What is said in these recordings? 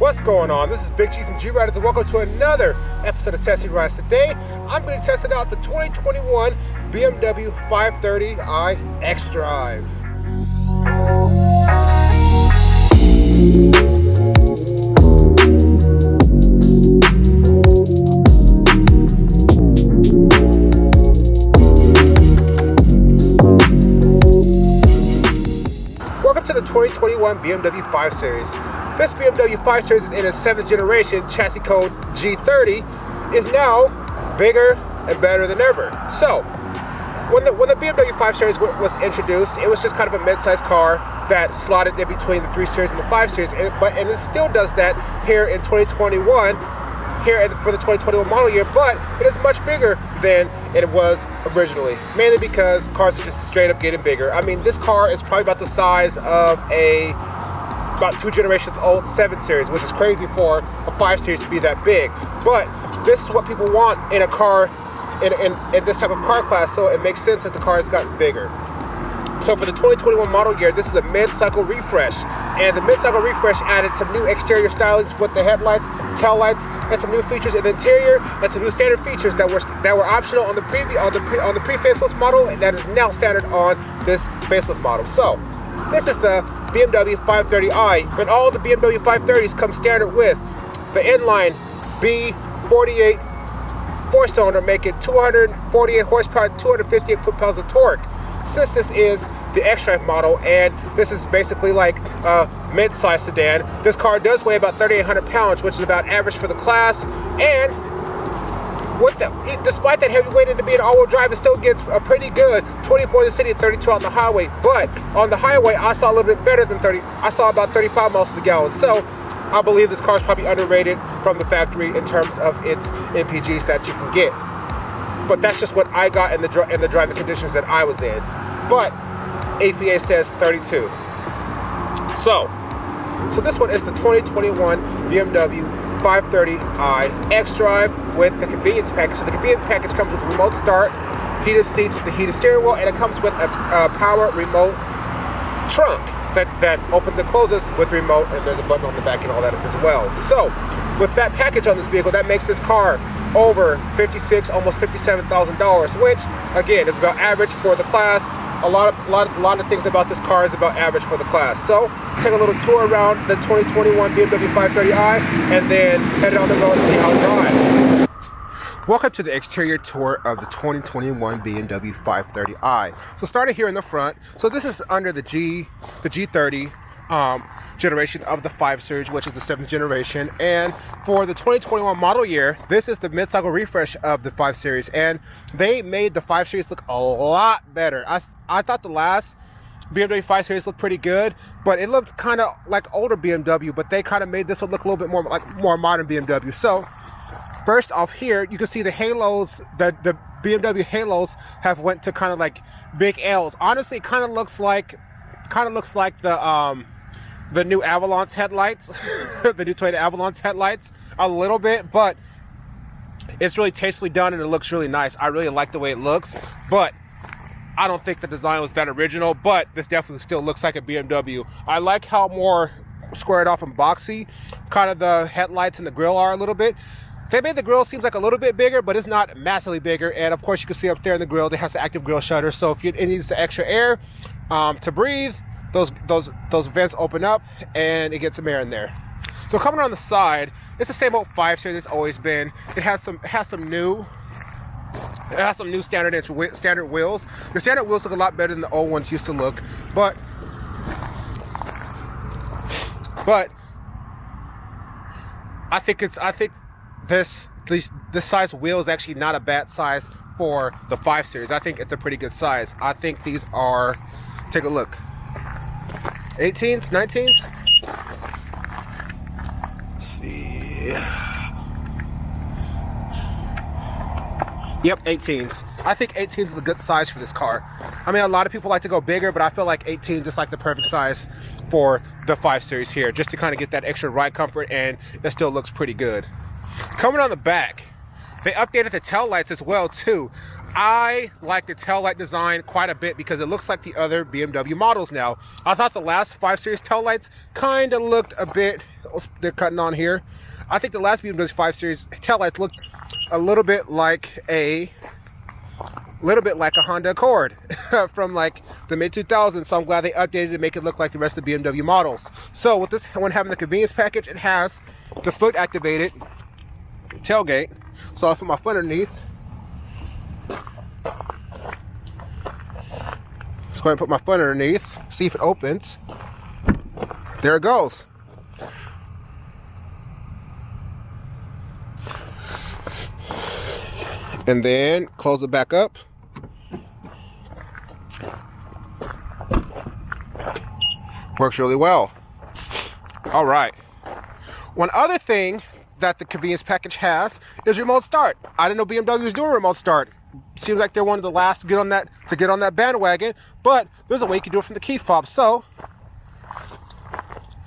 What's going on? This is Big G from G-Riders and welcome to another episode of Testing Rides. Today, I'm going to test out the 2021 BMW 530i xDrive. Welcome to the 2021 BMW 5 Series. This BMW 5 Series is in its 7th generation, chassis code G30, is now bigger and better than ever. So, when the BMW 5 Series was introduced, it was just kind of a mid-sized car that slotted in between the 3 Series and the 5 Series, and it still does that here in 2021, for the 2021 model year, but it is much bigger than it was originally, mainly because cars are just straight up getting bigger. I mean, this car is probably about the size of about 2 generations old 7 Series, which is crazy for a 5 Series to be that big. But this is what people want in a car, in this type of car class, so it makes sense that the car has gotten bigger. So for the 2021 model year, this is a mid-cycle refresh, and the mid-cycle refresh added some new exterior stylings with the headlights, tail lights, and some new features in the interior, and some new standard features that were optional on the pre-facelift model, and that is now standard on this facelift model. So this is the BMW 530i, and all the BMW 530s come standard with the inline B48 4-cylinder, making 248 horsepower, 258 foot-pounds of torque. Since this is the xDrive model, and this is basically like a mid-size sedan, this car does weigh about 3,800 pounds, which is about average for the class. And despite that heavy weight and to be an all-wheel drive, it still gets a pretty good 24 in the city and 32 on the highway. But on the highway, I saw a little bit better than 30. I saw about 35 miles to the gallon. So I believe this car is probably underrated from the factory in terms of its MPGs that you can get. But that's just what I got in the driving conditions that I was in. But APA says 32. So this one is the 2021 BMW 530i xDrive with the convenience package. So the convenience package comes with remote start, heated seats with the heated steering wheel, and it comes with a power remote trunk that opens and closes with remote, and there's a button on the back and all that as well. So with that package on this vehicle, that makes this car over $56,000, almost $57,000, which again is about average for the class. A lot of things about this car is about average for the class. So take a little tour around the 2021 BMW 530i and then head on the road and see how it drives. Welcome to the exterior tour of the 2021 BMW 530i. So starting here in the front, so this is under the G30 generation of the 5 Series, which is the 7th generation. And for the 2021 model year, this is the mid-cycle refresh of the 5 Series, and they made the 5 Series look a lot better. I thought the last BMW 5 Series looked pretty good, but it looked kind of like older BMW, but they kind of made this one look a little bit more like more modern BMW. So first off here, you can see the halos, the BMW halos have went to kind of like big L's. Honestly, it kind of looks like the new Avalon's headlights, the new Toyota Avalon's headlights a little bit, but it's really tastefully done and it looks really nice. I really like the way it looks, but I don't think the design was that original, but this definitely still looks like a BMW. I like how more squared off and boxy kind of the headlights and the grille are a little bit. They made the grille seems like a little bit bigger, but it's not massively bigger. And of course, you can see up there in the grille, it has the active grille shutter. So if it needs the extra air to breathe, those vents open up and it gets some air in there. So coming on the side, it's the same old 5 Series it's always been. It has some new standard wheels. The standard wheels look a lot better than the old ones used to look, but I think this size wheel is actually not a bad size for the 5 Series. I think it's a pretty good size. I think these are, take a look, 18s, 19s. Let's see. Yep, 18s. I think 18s is a good size for this car. I mean, a lot of people like to go bigger, but I feel like 18s is like the perfect size for the 5 Series here, just to kind of get that extra ride comfort, and it still looks pretty good. Coming on the back, they updated the tail lights as well too. I like the taillight design quite a bit because it looks like the other BMW models now. I thought the last 5 Series taillights kind of looked a bit they're cutting on here. I think the last BMW 5 Series taillights looked a little bit like a Honda Accord from like the mid 2000s. So I'm glad they updated to make it look like the rest of the BMW models. So with this one having the convenience package, it has the foot activated tailgate. So I'll put my foot underneath. Just go ahead and put my foot underneath, see if it opens. There it goes. And then close it back up. Works really well. All right. One other thing that the convenience package has is remote start. I didn't know BMW was doing remote start. Seems like they're one of the last to get on that bandwagon, but there's a way you can do it from the key fob. So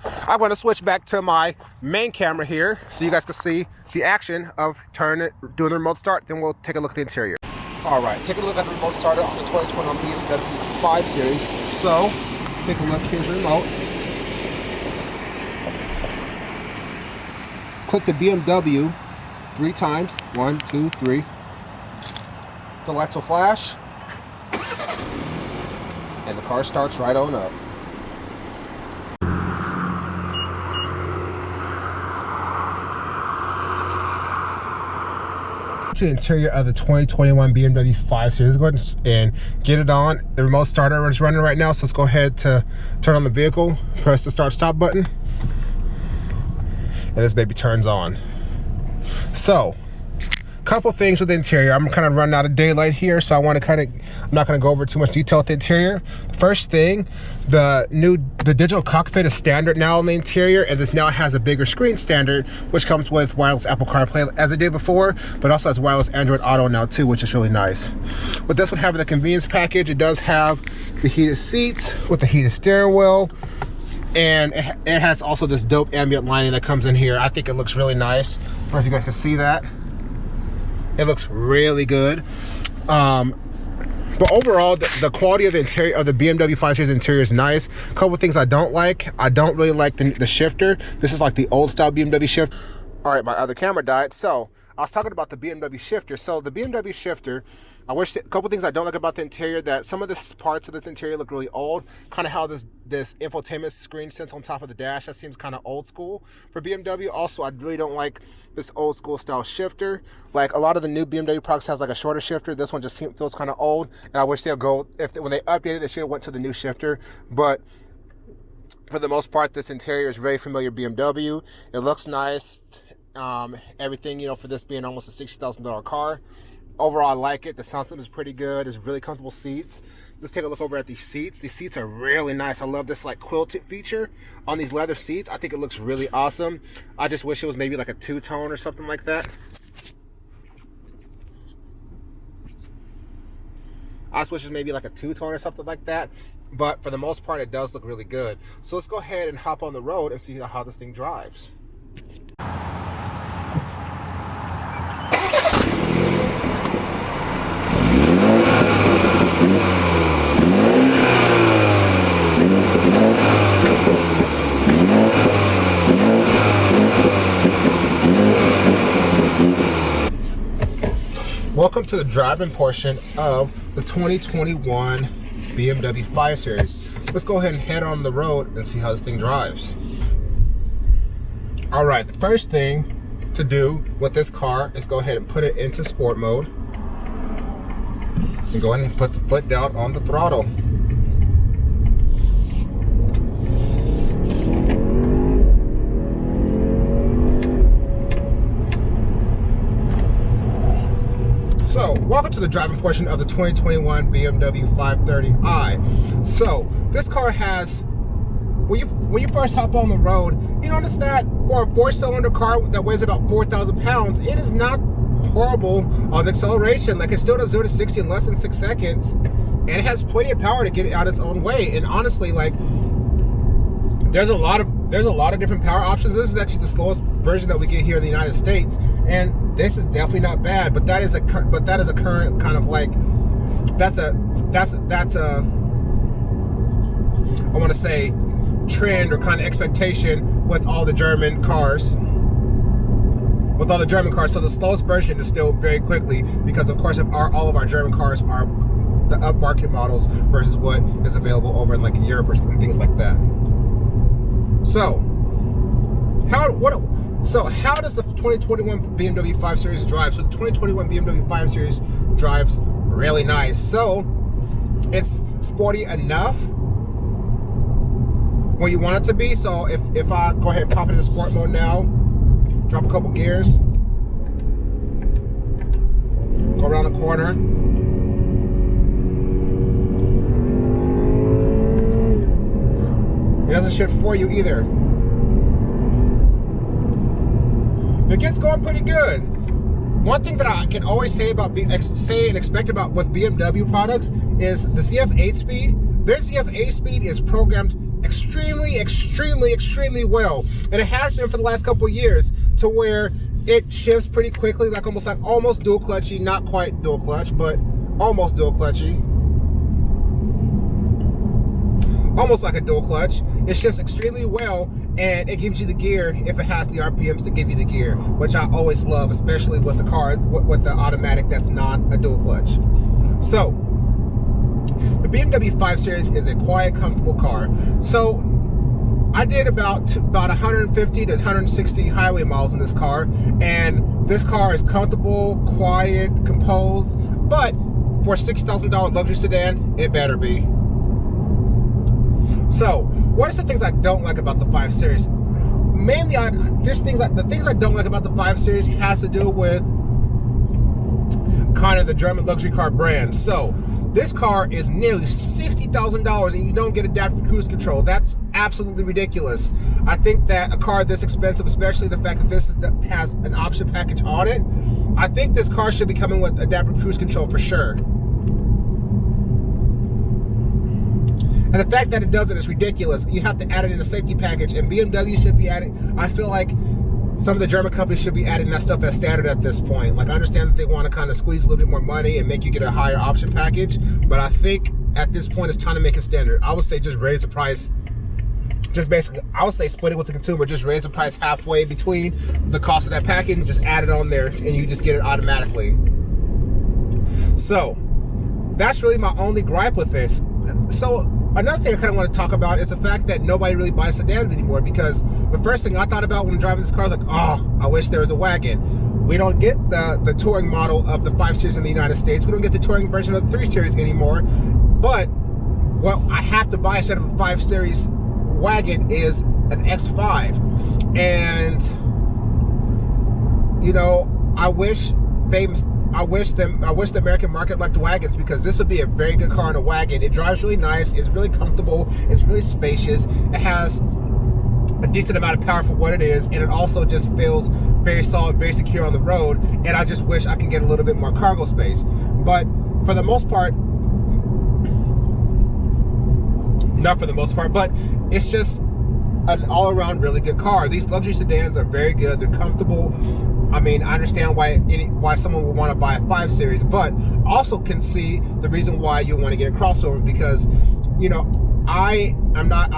I'm going to switch back to my main camera here so you guys can see the action of doing the remote start. Then we'll take a look at the interior. All right, take a look at the remote starter on the 2021 BMW 5 Series. So take a look. Here's your remote. Click the BMW 3 times. 1, 2, 3. The lights will flash, and the car starts right on up. The interior of the 2021 BMW 5 Series. Let's go ahead and get it on. The remote starter is running right now, so let's go ahead to turn on the vehicle, press the start stop button, and this baby turns on. So couple things with the interior. I'm kind of running out of daylight here, so I'm not going to go over too much detail with the interior. First thing, the digital cockpit is standard now in the interior, and this now has a bigger screen standard, which comes with wireless Apple CarPlay as it did before, but also has wireless Android Auto now too, which is really nice. With this one having the convenience package, it does have the heated seats with the heated steering wheel, and it has also this dope ambient lighting that comes in here. I think it looks really nice. I don't know if you guys can see that. It looks really good. But overall, the quality of the interior of the BMW 5 Series interior is nice. A couple of things I don't like. I don't really like the shifter. This is like the old style BMW shifter. All right, my other camera died. So I was talking about the BMW shifter. So the BMW shifter, a couple things I don't like about the interior, that some of the parts of this interior look really old. Kind of how this infotainment screen sits on top of the dash. That seems kind of old school for BMW. Also, I really don't like this old school style shifter. Like a lot of the new BMW products has like a shorter shifter. This one just feels kind of old, and I wish they'll go, when they updated, they should have went to the new shifter. But for the most part, this interior is very familiar BMW. It looks nice. Everything, for this being almost a $60,000 car. Overall, I like it. The sound system is pretty good. There's really comfortable seats. Let's take a look over at these seats. These seats are really nice. I love this like quilted feature on these leather seats. I think it looks really awesome. I just wish it was maybe like a two-tone or something like that. I just wish it was maybe like a two-tone or something like that. But for the most part, it does look really good. So let's go ahead and hop on the road and see how this thing drives. Welcome to the driving portion of the 2021 BMW 5 Series. Let's go ahead and head on the road and see how this thing drives. All right, the first thing to do with this car is go ahead and put it into sport mode. And go ahead and put the foot down on the throttle. So, welcome to the driving portion of the 2021 BMW 530i. So, this car has, when you first hop on the road, you notice that for a 4-cylinder car that weighs about 4,000 pounds, it is not horrible on the acceleration. Like, it still does 0 to 60 in less than 6 seconds, and it has plenty of power to get it out its own way. And honestly, like, there's a lot of different power options. This is actually the slowest version that we get here in the United States, and this is definitely not bad. But that is a current kind of like that's a I want to say trend or kind of expectation with all the German cars. With all the German cars, so the slowest version is still very quickly, because of course all of our German cars are the upmarket models versus what is available over in like Europe or some things like that. So how does the 2021 BMW 5 Series drive? So the 2021 BMW 5 Series drives really nice. So it's sporty enough where you want it to be. So if I go ahead and pop it into sport mode now, drop a couple gears, go around the corner. It doesn't shift for you either. It gets going pretty good. One thing that I can always say and expect about with BMW products is the ZF8 speed. Their ZF8 speed is programmed extremely well, and it has been for the last couple of years, to where it shifts pretty quickly, like almost dual clutchy, not quite dual clutch, but almost dual clutchy. Almost like a dual clutch. It shifts extremely well, and it gives you the gear if it has the RPMs to give you the gear, which I always love, especially with the car, with the automatic that's not a dual clutch. So the BMW 5 Series is a quiet, comfortable car. So I did about 150 to 160 highway miles in this car, and this car is comfortable, quiet, composed, but for a $60,000 luxury sedan, it better be. So, what are some things I don't like about the 5 Series? Mainly, the things I don't like about the 5 Series has to do with kind of the German luxury car brand. So, this car is nearly $60,000 and you don't get adaptive cruise control. That's absolutely ridiculous. I think that a car this expensive, especially the fact that this has an option package on it, I think this car should be coming with adaptive cruise control for sure. And the fact that it doesn't is ridiculous. You have to add it in a safety package, and BMW should be adding, I feel like some of the German companies should be adding that stuff as standard at this point. Like, I understand that they want to kind of squeeze a little bit more money and make you get a higher option package, but I think at this point it's time to make it standard. I would say just raise the price. Just basically, I would say split it with the consumer. Just raise the price halfway between the cost of that package and just add it on there, and you just get it automatically. So that's really my only gripe with this. So another thing I kind of want to talk about is the fact that nobody really buys sedans anymore, because the first thing I thought about when driving this car is like, oh, I wish there was a wagon. We don't get the touring model of the 5 Series in the United States. We don't get the touring version of the 3 Series anymore. But what I have to buy instead of a 5 Series wagon is an X5. And, you know, I wish the American market liked wagons, because this would be a very good car in a wagon. It drives really nice, it's really comfortable, it's really spacious, it has a decent amount of power for what it is, and it also just feels very solid, very secure on the road. And I just wish I could get a little bit more cargo space. But for the most part, not for the most part, but it's just an all-around really good car. These luxury sedans are very good, they're comfortable. I mean, I understand why someone would want to buy a 5 Series, but also can see the reason why you want to get a crossover, because, you know, I'm not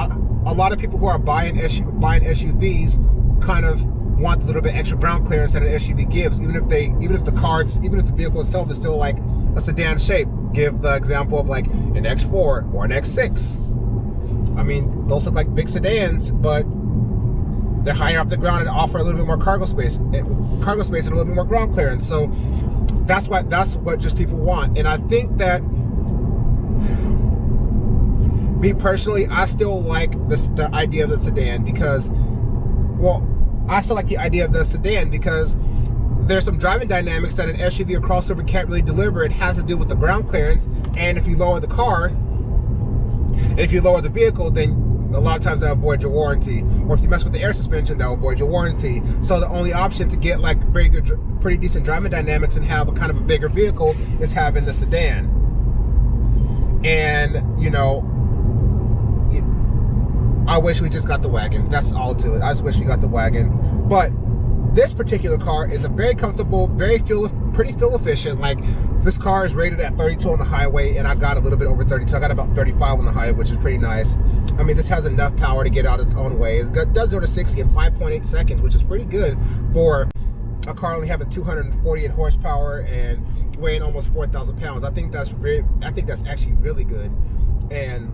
a lot of people who are buying SUVs kind of want a little bit extra ground clearance that an SUV gives, even if the vehicle itself is still like a sedan shape. Give the example of like an X4 or an X6. I mean, those look like big sedans, but they're higher off the ground and offer a little bit more cargo space and a little bit more ground clearance. So that's what just people want. And I think that, me personally, I still like the idea of the sedan, because, well, I still like the idea of the sedan because there's some driving dynamics that an SUV or crossover can't really deliver. It has to do with the ground clearance, and if you lower the car, and if you lower the vehicle, then a lot of times they'll avoid your warranty. Or if you mess with the air suspension, they'll avoid your warranty. So the only option to get like very good, pretty decent driving dynamics and have a kind of a bigger vehicle is having the sedan. And, you know, I wish we just got the wagon. That's all to it. I just wish we got the wagon. But This particular car is a very comfortable, pretty fuel efficient. Like, this car is rated at 32 on the highway, and I got a little bit over 32. I got about 35 on the highway, which is pretty nice. I mean, this has enough power to get out its own way. It does 0 to 60 in 5.8 seconds, which is pretty good for a car only having 248 horsepower and weighing almost 4,000 pounds. I think that's actually really good. And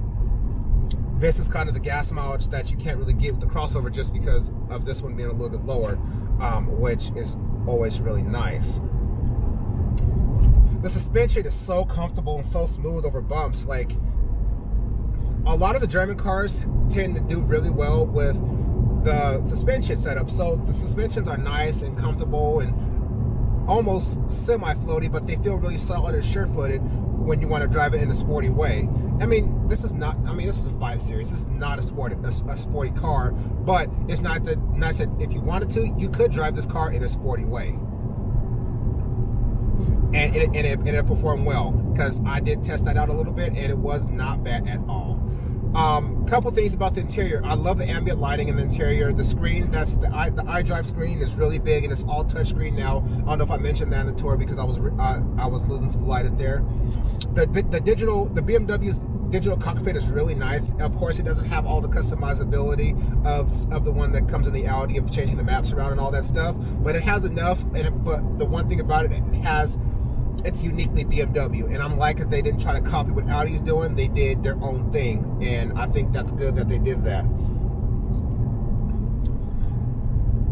this is kind of the gas mileage that you can't really get with the crossover, just because of this one being a little bit lower, which is always really nice. The suspension is so comfortable and so smooth over bumps. Like, a lot of the German cars tend to do really well with the suspension setup. So the suspensions are nice and comfortable and almost semi-floaty, but they feel really solid and sure-footed when you want to drive it in a sporty way. I mean, this is a 5 Series. This is not a sporty car, but it's nice that if you wanted to, you could drive this car in a sporty way. And it performed well, because I did test that out a little bit, and it was not bad at all. Couple things about the interior. I love the ambient lighting in the interior. The screen, that's the iDrive screen, is really big, and it's all touch screen now. I don't know if I mentioned that in the tour, because I was losing some light up there. The BMW's digital cockpit is really nice. Of course, it doesn't have all the customizability of the one that comes in the Audi, of changing the maps around and all that stuff, but it has enough. But the one thing about it's uniquely BMW, and I'm like that they didn't try to copy what Audi's doing. They did their own thing, and I think that's good that they did that.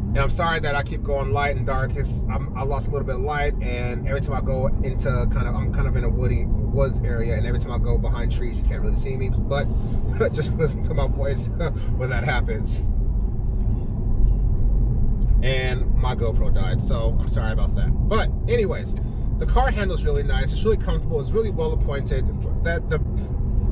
And I'm sorry that I keep going light and dark. I lost a little bit of light, and every time I go into I'm kind of in a woods area, and every time I go behind trees, you can't really see me, but just listen to my voice when that happens. And my GoPro died, so I'm sorry about that. But anyways, the car handles really nice. It's really comfortable. It's really well appointed.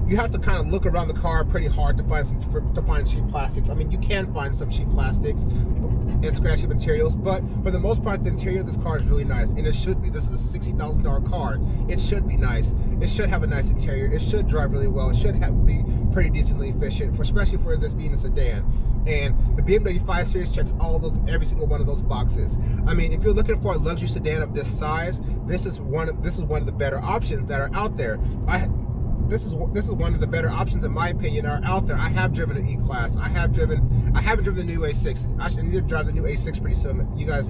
You have to kind of look around the car pretty hard to find cheap plastics. I mean, you can find some cheap plastics and scratchy materials, but for the most part, the interior of this car is really nice, and it should be. This is a $60,000 car. It should be nice. It should have a nice interior. It should drive really well. It should be pretty decently efficient, especially for this being a sedan. And the BMW 5 Series checks every single one of those boxes. I mean, if you're looking for a luxury sedan of this size, this is one of the better options that are out there. This is one of the better options, in my opinion, are out there. I have driven an E-Class. I haven't driven the new A6. I need to drive the new A6 pretty soon. You guys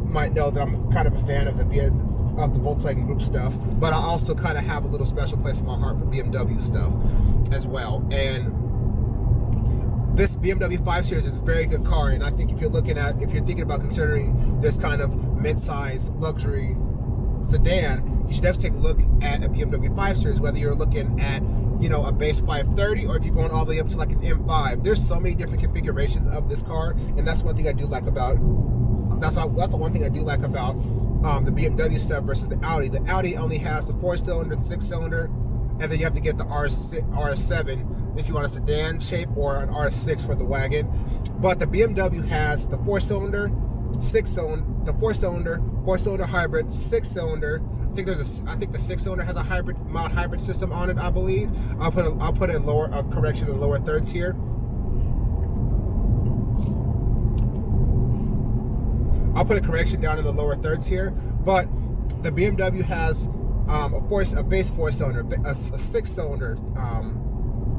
might know that I'm kind of a fan of the Volkswagen Group stuff, but I also kind of have a little special place in my heart for BMW stuff as well. And this BMW 5 Series is a very good car, and I think if you're thinking about considering this kind of mid-size luxury sedan, you should definitely take a look at a BMW 5 Series, whether you're looking at, a base 530, or if you're going all the way up to like an M5. There's so many different configurations of this car, and that's one thing I do like about the BMW stuff versus the Audi. The Audi only has the 4-cylinder, the 6-cylinder, and then you have to get the RS7 if you want a sedan shape, or an R6 for the wagon. But the BMW has the 4-cylinder, 4-cylinder hybrid, 6-cylinder. I think the 6-cylinder has a mild hybrid system on it, I believe. I'll put a correction in the lower thirds here. I'll put a correction down in the lower thirds here. But the BMW has a base 4-cylinder, a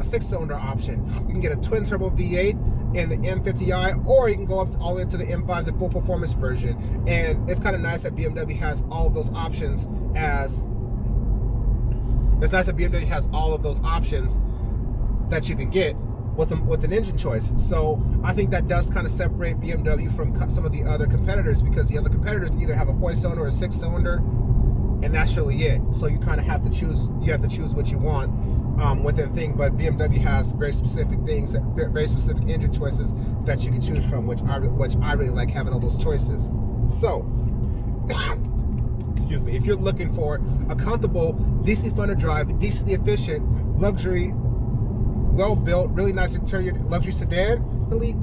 6-cylinder option. You can get a twin turbo V8 in the M50i, or you can go up all the way to the M5, the full performance version. And it's kind of nice that BMW has all of those options that you can get with an engine choice. So I think that does kind of separate BMW from some of the other competitors, because the other competitors either have a 4-cylinder or a 6-cylinder, and that's really it. So you kind of have to choose. You have to choose what you want within thing. But BMW has very specific things, very specific engine choices that you can choose from, which I really like having all those choices. So, excuse me. If you're looking for a comfortable, decently fun to drive, decently efficient, luxury, well-built, really nice interior luxury sedan,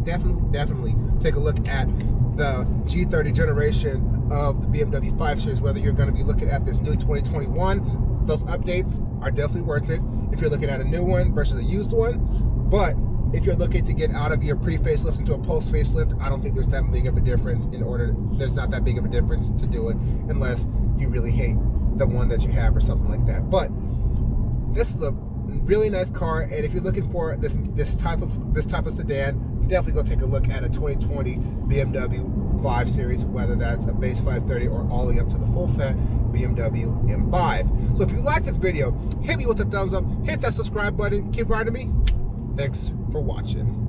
definitely take a look at the G30 generation of the BMW 5 Series. Whether you're going to be looking at this new 2021, those updates are definitely worth it if you're looking at a new one versus a used one. But if you're looking to get out of your pre-facelift into a post-facelift, I don't think there's that big of a difference. There's not that big of a difference to do it unless you really hate the one that you have or something like that. But this is a really nice car, and if you're looking for this type of sedan, definitely go take a look at a 2020 BMW 5 Series, whether that's a base 530 or all the way up to the full fat BMW M5. So if you like this video, hit me with a thumbs up, hit that subscribe button, keep riding me. Thanks for watching.